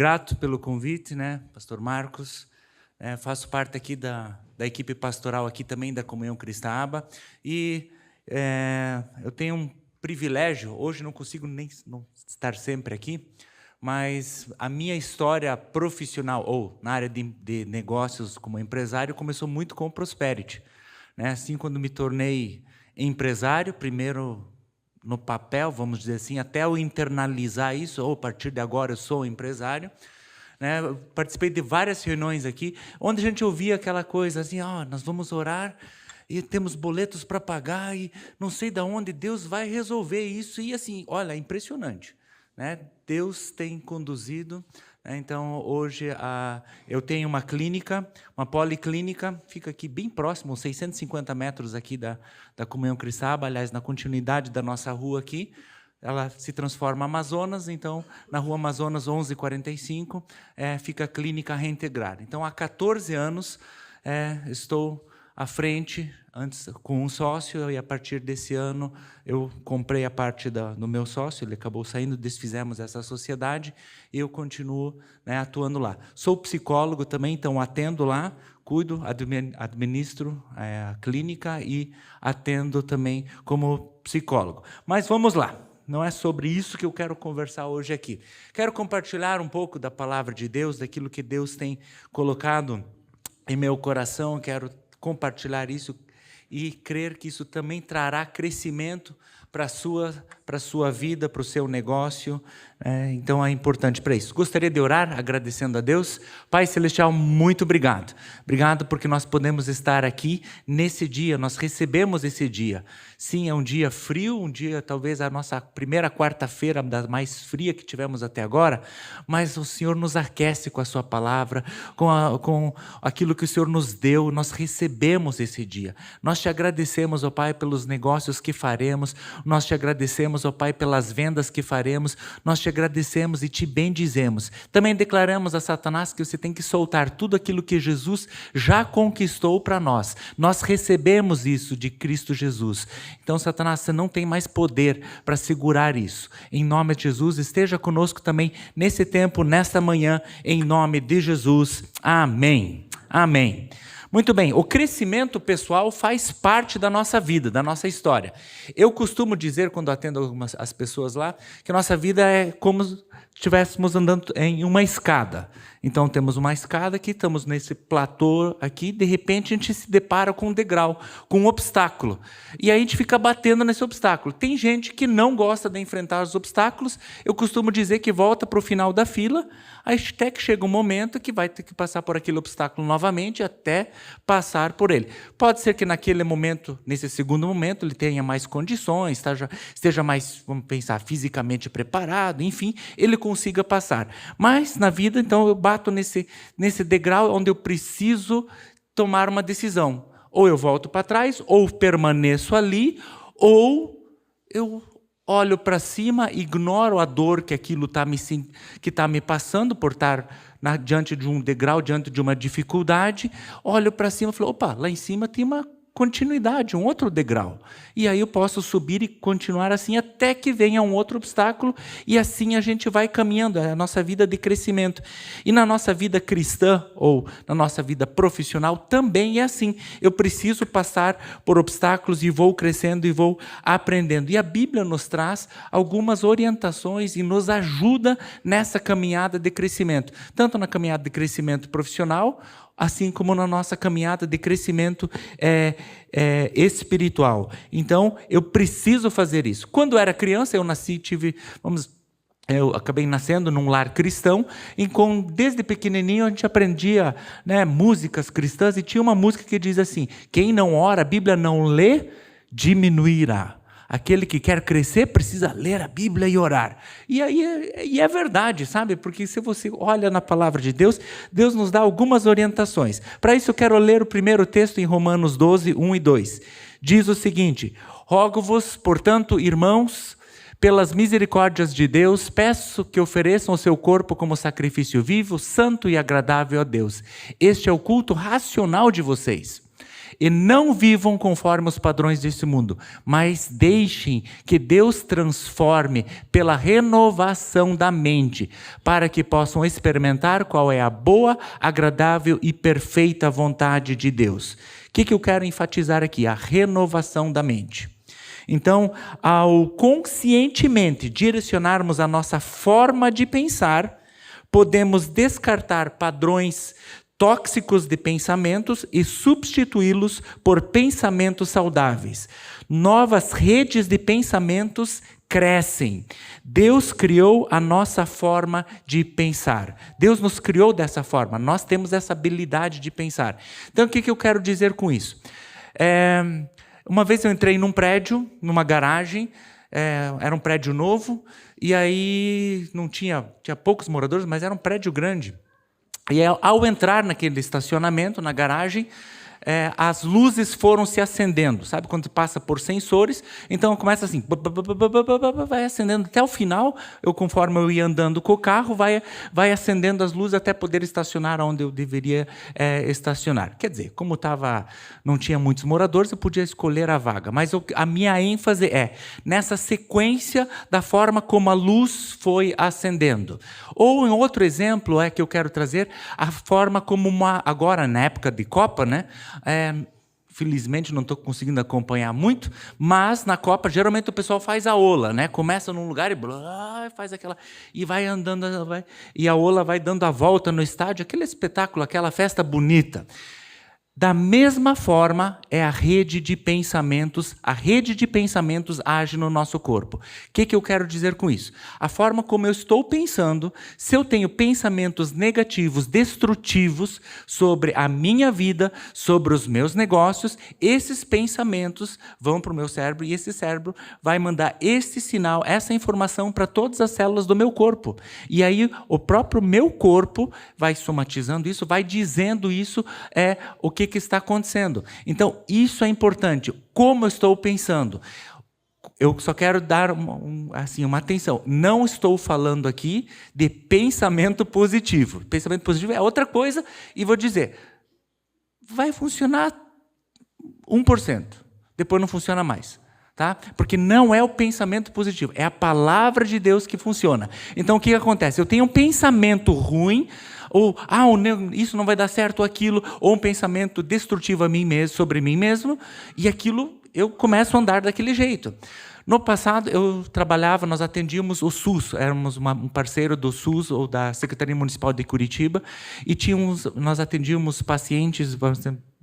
grato pelo convite, né, Pastor Marcos. Faço parte aqui da equipe pastoral aqui também da Comunhão Cristã Aba. E eu tenho um privilégio, hoje não consigo nem não estar sempre aqui, mas a minha história profissional, ou na área de negócios como empresário, começou muito com o Prosperity. Assim, quando me tornei empresário, primeiro no papel, vamos dizer assim, até eu internalizar isso, ou a partir de agora eu sou empresário, eu participei de várias reuniões aqui, onde a gente ouvia aquela coisa assim, nós vamos orar e temos boletos para pagar e não sei de onde Deus vai resolver isso. E assim, olha, é impressionante. Deus tem conduzido. Então, hoje, eu tenho uma clínica, uma policlínica, fica aqui bem próximo, 650 metros aqui da Comunhão Cristã Aba, aliás, na continuidade da nossa rua aqui. Ela se transforma Amazonas, então, na rua Amazonas 1145, fica a clínica reintegrada. Então, há 14 anos, estou à frente, antes com um sócio, e a partir desse ano eu comprei a parte do meu sócio, ele acabou saindo, desfizemos essa sociedade, e eu continuo atuando lá. Sou psicólogo também, então atendo lá, cuido, administro a clínica e atendo também como psicólogo. Mas vamos lá, não é sobre isso que eu quero conversar hoje aqui. Quero compartilhar um pouco da palavra de Deus, daquilo que Deus tem colocado em meu coração, quero compartilhar isso e crer que isso também trará crescimento para a sua vida, para o seu negócio. Então, é importante para isso. Gostaria de orar agradecendo a Deus. Pai Celestial, muito obrigado. Obrigado porque nós podemos estar aqui nesse dia, nós recebemos esse dia. Sim, é um dia frio, um dia talvez a nossa primeira quarta-feira, da mais fria que tivemos até agora, mas o Senhor nos aquece com a sua palavra, com aquilo que o Senhor nos deu, nós recebemos esse dia. Nós te agradecemos, ó Pai, pelos negócios que faremos, nós te agradecemos, ó Pai, pelas vendas que faremos, nós te agradecemos e te bendizemos. Também declaramos a Satanás que você tem que soltar tudo aquilo que Jesus já conquistou para nós. Nós recebemos isso de Cristo Jesus. Então, Satanás, você não tem mais poder para segurar isso. Em nome de Jesus, esteja conosco também nesse tempo, nesta manhã, em nome de Jesus. Amém. Amém. Muito bem, o crescimento pessoal faz parte da nossa vida, da nossa história. Eu costumo dizer, quando atendo as pessoas lá, que a nossa vida é como se estivéssemos andando em uma escada. Então, temos uma escada aqui, estamos nesse platô aqui, de repente a gente se depara com um degrau, com um obstáculo. E aí a gente fica batendo nesse obstáculo. Tem gente que não gosta de enfrentar os obstáculos, eu costumo dizer que volta para o final da fila, até que chega um momento que vai ter que passar por aquele obstáculo novamente, até passar por ele. Pode ser que naquele momento, nesse segundo momento, ele tenha mais condições, esteja mais, vamos pensar, fisicamente preparado, enfim, ele consiga passar. Mas na vida, então, eu bato nesse degrau onde eu preciso tomar uma decisão. Ou eu volto para trás, ou permaneço ali, ou eu olho para cima, ignoro a dor que aquilo está me passando por estar diante de um degrau, diante de uma dificuldade, olho para cima e falo, opa, lá em cima tem uma continuidade, um outro degrau. E aí eu posso subir e continuar assim até que venha um outro obstáculo e assim a gente vai caminhando, é a nossa vida de crescimento. E na nossa vida cristã ou na nossa vida profissional também é assim. Eu preciso passar por obstáculos e vou crescendo e vou aprendendo. E a Bíblia nos traz algumas orientações e nos ajuda nessa caminhada de crescimento. Tanto na caminhada de crescimento profissional, assim como na nossa caminhada de crescimento espiritual. Então, eu preciso fazer isso. Quando eu era criança, eu acabei nascendo num lar cristão, e desde pequenininho a gente aprendia músicas cristãs, e tinha uma música que diz assim, quem não ora, a Bíblia não lê, diminuirá. Aquele que quer crescer precisa ler a Bíblia e orar. E é verdade, sabe? Porque se você olha na palavra de Deus, Deus nos dá algumas orientações. Para isso eu quero ler o primeiro texto em Romanos 12, 1 e 2. Diz o seguinte, rogo-vos, portanto, irmãos, pelas misericórdias de Deus, peço que ofereçam o seu corpo como sacrifício vivo, santo e agradável a Deus. Este é o culto racional de vocês. E não vivam conforme os padrões desse mundo, mas deixem que Deus transforme pela renovação da mente, para que possam experimentar qual é a boa, agradável e perfeita vontade de Deus. O que eu quero enfatizar aqui? A renovação da mente. Então, ao conscientemente direcionarmos a nossa forma de pensar, podemos descartar padrões tóxicos de pensamentos e substituí-los por pensamentos saudáveis. Novas redes de pensamentos crescem. Deus criou a nossa forma de pensar. Deus nos criou dessa forma. Nós temos essa habilidade de pensar. Então, o que eu quero dizer com isso? Uma vez eu entrei num prédio, numa garagem, era um prédio novo, e aí não tinha poucos moradores, mas era um prédio grande. E ao entrar naquele estacionamento, na garagem, as luzes foram se acendendo. Sabe quando passa por sensores? Então começa assim, vai acendendo até o final. Conforme eu ia andando com o carro, vai acendendo as luzes até poder estacionar onde eu deveria estacionar. Quer dizer, como não tinha muitos moradores, eu podia escolher a vaga. Mas a minha ênfase é nessa sequência da forma como a luz foi acendendo. Ou em outro exemplo que eu quero trazer, a forma como agora na época de Copa, né? Felizmente não estou conseguindo acompanhar muito, mas na Copa geralmente o pessoal faz a ola, né? Começa num lugar e faz aquela e vai andando, e a ola vai dando a volta no estádio, aquele espetáculo, aquela festa bonita. Da mesma forma é a rede de pensamentos age no nosso corpo. O que eu quero dizer com isso? A forma como eu estou pensando, se eu tenho pensamentos negativos, destrutivos sobre a minha vida, sobre os meus negócios, esses pensamentos vão para o meu cérebro e esse cérebro vai mandar esse sinal, essa informação para todas as células do meu corpo. E aí o próprio meu corpo vai somatizando isso, vai dizendo isso, o que está acontecendo. Então, isso é importante. Como eu estou pensando? Eu só quero dar uma atenção. Não estou falando aqui de pensamento positivo. Pensamento positivo é outra coisa e vou dizer, vai funcionar 1%. Depois não funciona mais. Tá? Porque não é o pensamento positivo, é a palavra de Deus que funciona. Então, o que acontece? Eu tenho um pensamento ruim, ou isso não vai dar certo, ou aquilo, ou um pensamento destrutivo a mim mesmo, sobre mim mesmo, e aquilo eu começo a andar daquele jeito. No passado, nós atendíamos o SUS, éramos um parceiro do SUS, ou da Secretaria Municipal de Curitiba, e nós atendíamos pacientes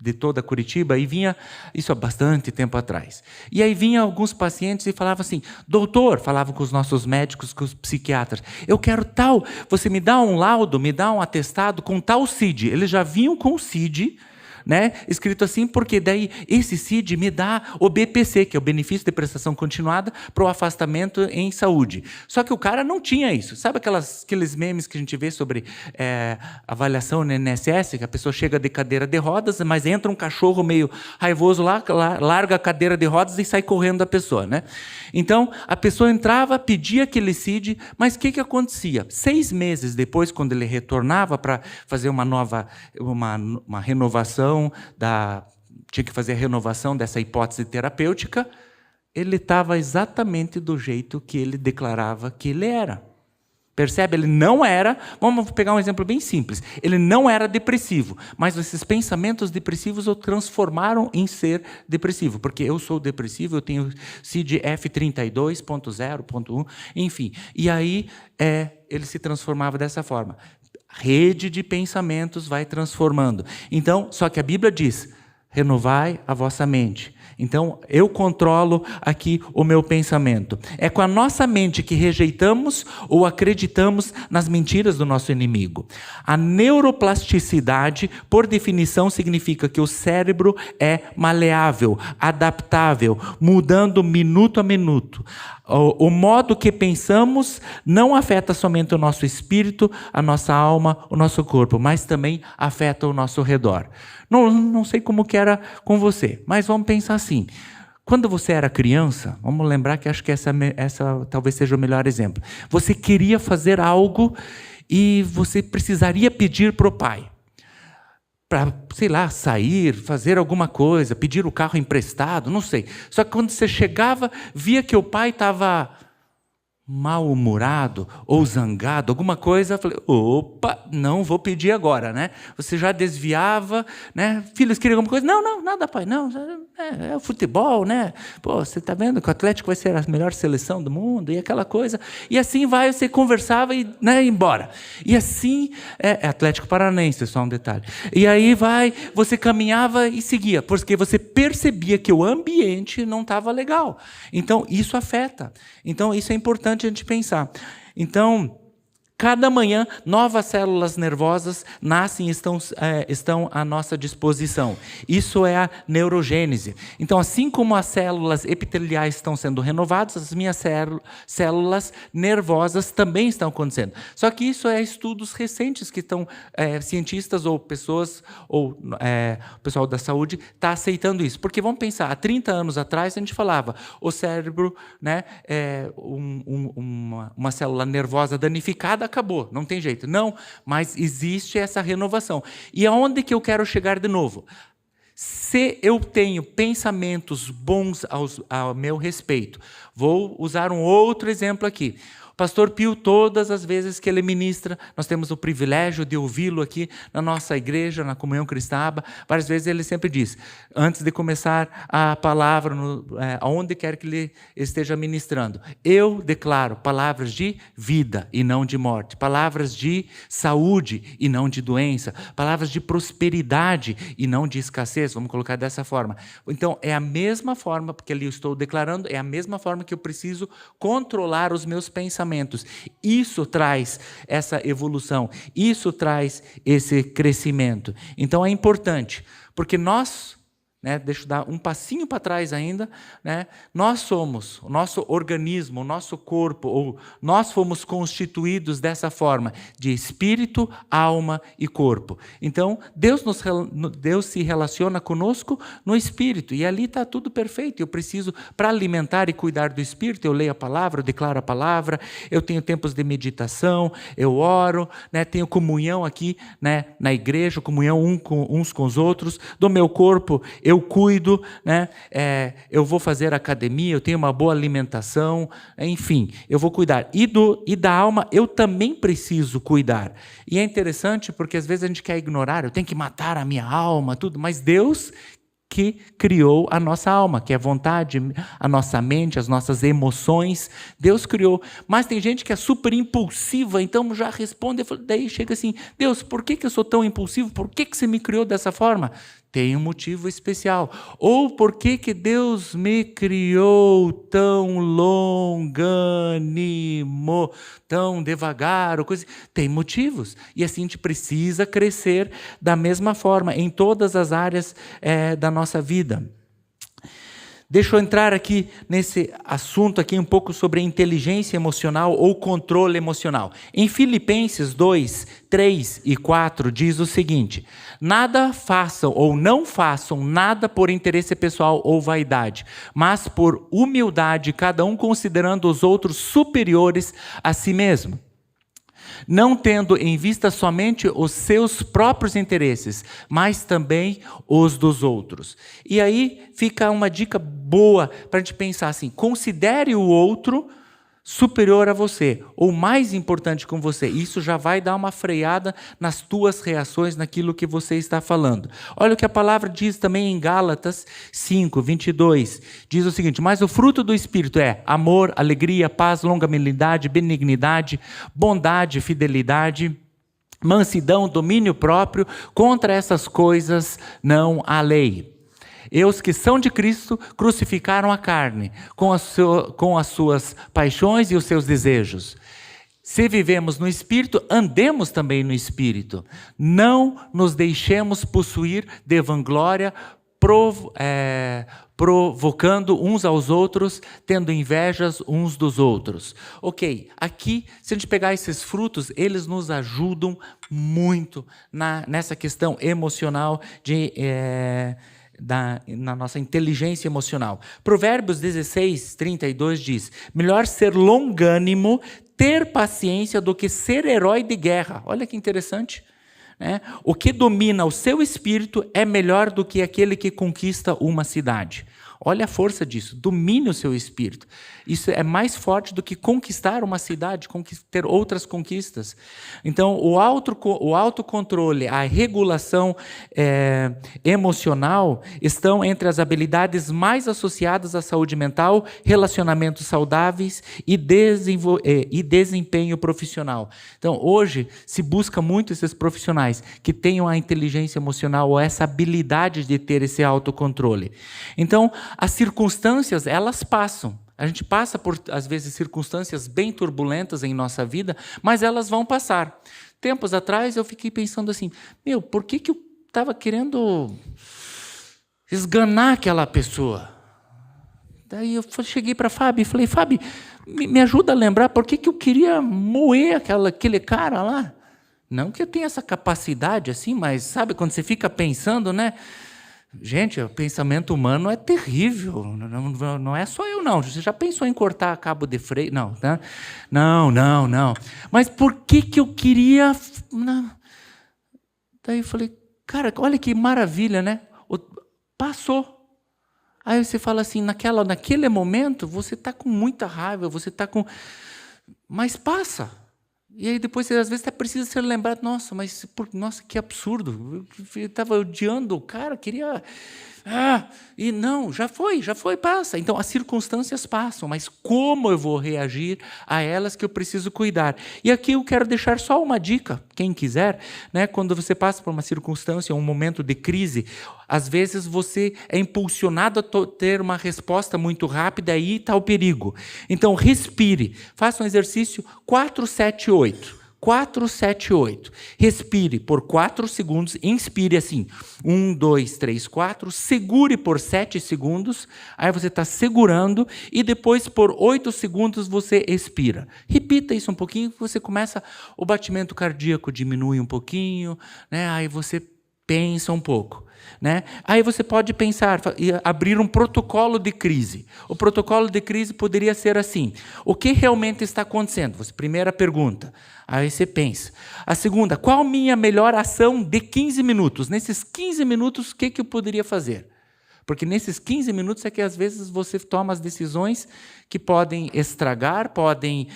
de toda Curitiba, e vinha, isso há bastante tempo atrás, e aí vinha alguns pacientes e falavam assim, doutor, falavam com os nossos médicos, com os psiquiatras, eu quero tal, você me dá um laudo, me dá um atestado com tal CID. Eles já vinham com o CID, né, escrito assim, porque daí esse CID me dá o BPC, que é o benefício de prestação continuada para o afastamento em saúde. Só que o cara não tinha isso. Sabe aqueles memes que a gente vê sobre avaliação no INSS, que a pessoa chega de cadeira de rodas, mas entra um cachorro meio raivoso lá, larga a cadeira de rodas e sai correndo da pessoa, né? Então, a pessoa entrava, pedia aquele CID, mas o que acontecia? 6 meses depois, quando ele retornava para fazer uma renovação, tinha que fazer a renovação dessa hipótese terapêutica, ele estava exatamente do jeito que ele declarava que ele era. Percebe? Ele não era, vamos pegar um exemplo bem simples, ele não era depressivo, mas esses pensamentos depressivos o transformaram em ser depressivo, porque eu sou depressivo, eu tenho CID F32.0.1, enfim, e aí ele se transformava dessa forma. Rede de pensamentos vai transformando. Então, só que a Bíblia diz, renovai a vossa mente. Então, eu controlo aqui o meu pensamento. É com a nossa mente que rejeitamos ou acreditamos nas mentiras do nosso inimigo. A neuroplasticidade, por definição, significa que o cérebro é maleável, adaptável, mudando minuto a minuto. O modo que pensamos não afeta somente o nosso espírito, a nossa alma, o nosso corpo, mas também afeta o nosso redor. Não sei como que era com você, mas vamos pensar assim. Quando você era criança, vamos lembrar que acho que essa talvez seja o melhor exemplo. Você queria fazer algo e você precisaria pedir para o pai. para, sei lá, sair, fazer alguma coisa, pedir o carro emprestado, não sei. Só que quando você chegava, via que o pai estava mal-humorado ou zangado, alguma coisa, eu falei, opa, não vou pedir agora, né? Você já desviava, né? Filhos queriam alguma coisa? Não, não, nada, pai, não, é o futebol, né? Pô, você está vendo que o Atlético vai ser a melhor seleção do mundo, e aquela coisa, e assim vai, você conversava e, né, ia embora. E assim, Atlético Paranaense, só um detalhe. E aí vai, você caminhava e seguia, porque você percebia que o ambiente não estava legal. Então, isso afeta. Então, isso é importante a gente pensar. Então, cada manhã, novas células nervosas nascem e estão à nossa disposição. Isso é a neurogênese. Então, assim como as células epiteliais estão sendo renovadas, as minhas células nervosas também estão acontecendo. Só que isso é estudos recentes que estão, cientistas ou pessoas, ou o pessoal da saúde está aceitando isso. Porque vamos pensar, há 30 anos atrás a gente falava, o cérebro, né, uma célula nervosa danificada, acabou, não tem jeito. Não, mas existe essa renovação. E aonde que eu quero chegar de novo? Se eu tenho pensamentos bons ao meu respeito, vou usar um outro exemplo aqui. O pastor Pio, todas as vezes que ele ministra, nós temos o privilégio de ouvi-lo aqui na nossa igreja, na Comunhão Cristã Aba. Várias vezes ele sempre diz, antes de começar a palavra, aonde quer que ele esteja ministrando, eu declaro palavras de vida e não de morte, palavras de saúde e não de doença, palavras de prosperidade e não de escassez, vamos colocar dessa forma. Então, é a mesma forma, porque ali eu estou declarando, é a mesma forma que eu preciso controlar os meus pensamentos. Isso traz essa evolução, isso traz esse crescimento. Então é importante, porque nós, né, deixa eu dar um passinho para trás ainda, né, nós somos, o nosso organismo, o nosso corpo, ou nós fomos constituídos dessa forma, de espírito, alma e corpo. Então, Deus se relaciona conosco no espírito, e ali está tudo perfeito. Eu preciso, para alimentar e cuidar do espírito, eu leio a palavra, eu declaro a palavra, eu tenho tempos de meditação, eu oro, né, tenho comunhão aqui, né, na igreja, comunhão uns com os outros, do meu corpo, eu cuido, né? Eu vou fazer academia, eu tenho uma boa alimentação, enfim, eu vou cuidar. E da alma eu também preciso cuidar. E é interessante porque às vezes a gente quer ignorar, eu tenho que matar a minha alma, tudo, mas Deus que criou a nossa alma, que é a vontade, a nossa mente, as nossas emoções, Deus criou. Mas tem gente que é super impulsiva, então já responde, daí chega assim, Deus, por que eu sou tão impulsivo? Por que você me criou dessa forma? Tem um motivo especial. Ou por que Deus me criou tão longânimo, tão devagar, ou coisa. Tem motivos. E assim a gente precisa crescer da mesma forma, em todas as áreas da nossa vida. Deixa eu entrar aqui nesse assunto aqui um pouco sobre a inteligência emocional ou controle emocional. Em Filipenses 2, 3 e 4 diz o seguinte: nada façam ou não façam nada por interesse pessoal ou vaidade, mas por humildade, cada um considerando os outros superiores a si mesmo, não tendo em vista somente os seus próprios interesses, mas também os dos outros. E aí fica uma dica boa para a gente pensar assim: considere o outro superior a você, ou mais importante com você. Isso já vai dar uma freada nas tuas reações, naquilo que você está falando. Olha o que a palavra diz também em Gálatas 5, 22. Diz o seguinte: mas o fruto do Espírito é amor, alegria, paz, longanimidade, benignidade, bondade, fidelidade, mansidão, domínio próprio. Contra essas coisas não há lei. E os que são de Cristo crucificaram a carne com as suas paixões e os seus desejos. Se vivemos no Espírito, andemos também no Espírito. Não nos deixemos possuir de vanglória, provocando uns aos outros, tendo invejas uns dos outros. Ok, aqui, se a gente pegar esses frutos, eles nos ajudam muito nessa questão emocional na nossa inteligência emocional. Provérbios 16, 32 diz: melhor ser longânimo, ter paciência, do que ser herói de guerra. Olha que interessante. né? O que domina o seu espírito é melhor do que aquele que conquista uma cidade. Olha a força disso, domine o seu espírito. Isso é mais forte do que conquistar uma cidade, ter outras conquistas. Então, o autocontrole, a regulação emocional estão entre as habilidades mais associadas à saúde mental, relacionamentos saudáveis e desempenho profissional. Então, hoje, se busca muito esses profissionais que tenham a inteligência emocional ou essa habilidade de ter esse autocontrole. Então, as circunstâncias, elas passam. A gente passa por, às vezes, circunstâncias bem turbulentas em nossa vida, mas elas vão passar. Tempos atrás, eu fiquei pensando assim, por que eu estava querendo esganar aquela pessoa? Daí eu cheguei para a Fábio e falei, Fábio, me ajuda a lembrar por que eu queria moer aquele cara lá? Não que eu tenha essa capacidade assim, mas sabe quando você fica pensando, né? Gente, o pensamento humano é terrível. Não é só eu, não. Você já pensou em cortar cabo de freio? Não, tá? Não. Mas por que eu queria... Não. Daí eu falei, cara, olha que maravilha, né? Passou. Aí você fala assim, naquele momento, você está com muita raiva, você está com... Mas passa. E aí depois, você, às vezes, até precisa ser lembrado, nossa, que absurdo. Eu estava odiando o cara, queria... e não, já foi, passa. Então, as circunstâncias passam, mas como eu vou reagir a elas que eu preciso cuidar? E aqui eu quero deixar só uma dica, quem quiser, né, quando você passa por uma circunstância, um momento de crise, às vezes você é impulsionado a ter uma resposta muito rápida, aí está o perigo. Então, respire, faça um exercício 4-7-8. 4-7-8. Respire por 4 segundos, inspire assim, 1, 2, 3, 4, segure por 7 segundos, aí você está segurando, e depois por 8 segundos você expira. Repita isso um pouquinho, você começa, o batimento cardíaco diminui um pouquinho, né? Aí você pensa um pouco. Né? Aí você pode pensar, abrir um protocolo de crise. O protocolo de crise poderia ser assim, o que realmente está acontecendo? Primeira pergunta, aí você pensa. A segunda, qual a minha melhor ação de 15 minutos? Nesses 15 minutos, o que eu poderia fazer? Porque nesses 15 minutos é que às vezes você toma as decisões que podem estragar, podem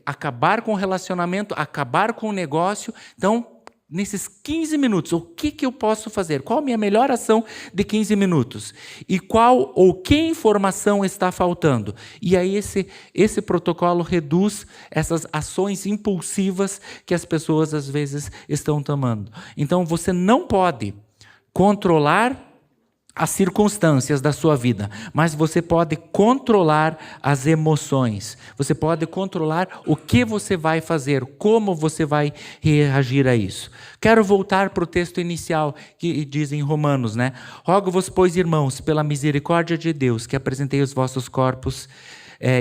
acabar com o relacionamento, acabar com o negócio. Então, nesses 15 minutos, o que eu posso fazer? Qual a minha melhor ação de 15 minutos? E que informação está faltando? E aí esse protocolo reduz essas ações impulsivas que as pessoas às vezes estão tomando. Então você não pode controlar as circunstâncias da sua vida, mas você pode controlar as emoções, você pode controlar o que você vai fazer, como você vai reagir a isso. Quero voltar para o texto inicial que diz em Romanos, né? Rogo-vos, pois, irmãos, pela misericórdia de Deus, que apresentei os vossos corpos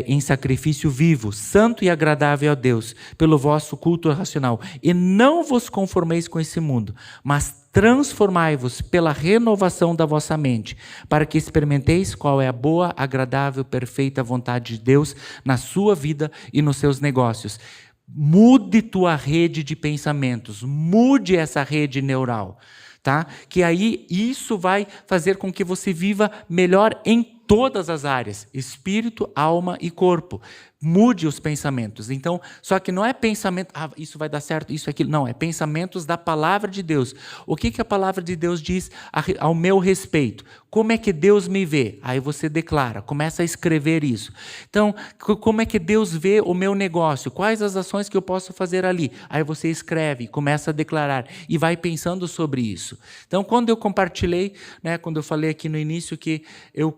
em sacrifício vivo, santo e agradável a Deus, pelo vosso culto racional, e não vos conformeis com esse mundo, mas transformai-vos pela renovação da vossa mente, para que experimenteis qual é a boa, agradável, perfeita vontade de Deus na sua vida e nos seus negócios. Mude tua rede de pensamentos, mude essa rede neural, tá? Que aí isso vai fazer com que você viva melhor em todas as áreas, espírito, alma e corpo. Mude os pensamentos. Então, só que não é pensamento, isso vai dar certo, isso, aquilo. Não, é pensamentos da palavra de Deus. O que a palavra de Deus diz ao meu respeito? Como é que Deus me vê? Aí você declara, começa a escrever isso. Então, como é que Deus vê o meu negócio? Quais as ações que eu posso fazer ali? Aí você escreve, começa a declarar e vai pensando sobre isso. Então, quando eu compartilhei, né, quando eu falei aqui no início que eu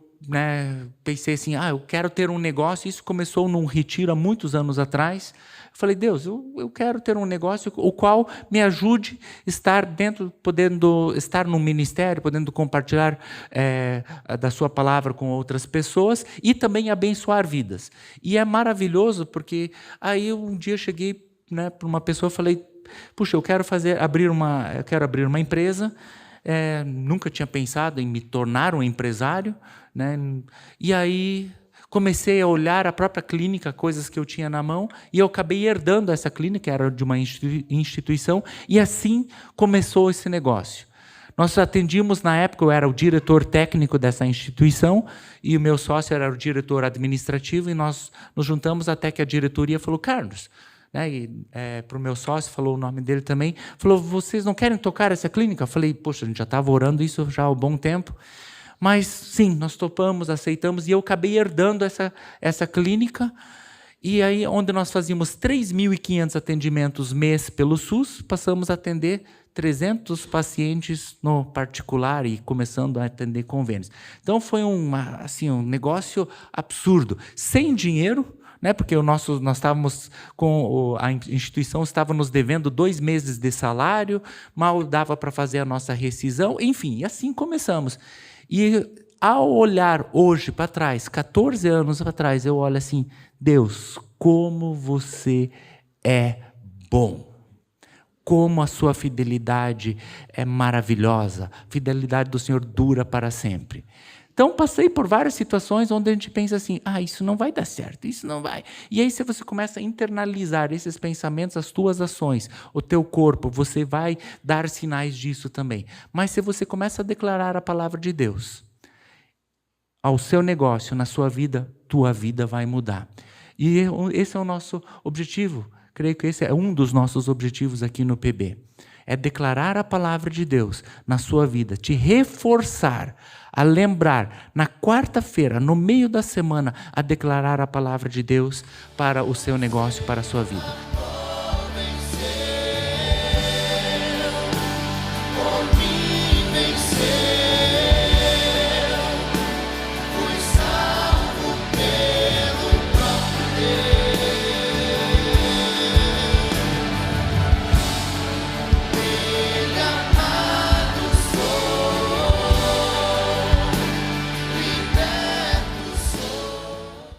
pensei assim, eu quero ter um negócio, isso começou num retiro há muitos anos atrás. Eu falei, Deus, eu quero ter um negócio o qual me ajude a estar podendo estar num ministério, podendo compartilhar da sua palavra com outras pessoas e também abençoar vidas. E é maravilhoso porque aí um dia eu cheguei para uma pessoa e falei, puxa, eu quero abrir uma empresa. Nunca tinha pensado em me tornar um empresário, né? E aí comecei a olhar a própria clínica, coisas que eu tinha na mão, e eu acabei herdando essa clínica, era de uma instituição, e assim começou esse negócio. Nós atendíamos, na época, eu era o diretor técnico dessa instituição, e o meu sócio era o diretor administrativo, e nós nos juntamos até que a diretoria falou, Carlos, né, para o meu sócio, falou o nome dele também, falou, vocês não querem tocar essa clínica? Eu falei, poxa, a gente já estava orando isso já há um bom tempo, mas sim, nós topamos, aceitamos, e eu acabei herdando essa clínica, e aí onde nós fazíamos 3.500 atendimentos mês pelo SUS, passamos a atender 300 pacientes no particular e começando a atender convênios. Então foi um negócio absurdo, sem dinheiro, né, porque nós estávamos a instituição estava nos devendo 2 meses de salário, mal dava para fazer a nossa rescisão, enfim, e assim começamos. E ao olhar hoje para trás, 14 anos para trás, eu olho assim, Deus, como você é bom. Como a sua fidelidade é maravilhosa. A fidelidade do Senhor dura para sempre. Então, passei por várias situações onde a gente pensa assim, isso não vai dar certo, isso não vai. E aí, se você começa a internalizar esses pensamentos, as tuas ações, o teu corpo, você vai dar sinais disso também. Mas se você começa a declarar a palavra de Deus ao seu negócio, na sua vida, tua vida vai mudar. E esse é o nosso objetivo. Creio que esse é um dos nossos objetivos aqui no PB. É declarar a palavra de Deus na sua vida, te reforçar, a lembrar, na quarta-feira, no meio da semana, a declarar a palavra de Deus para o seu negócio, para a sua vida. Fui salvo pelo próprio Deus.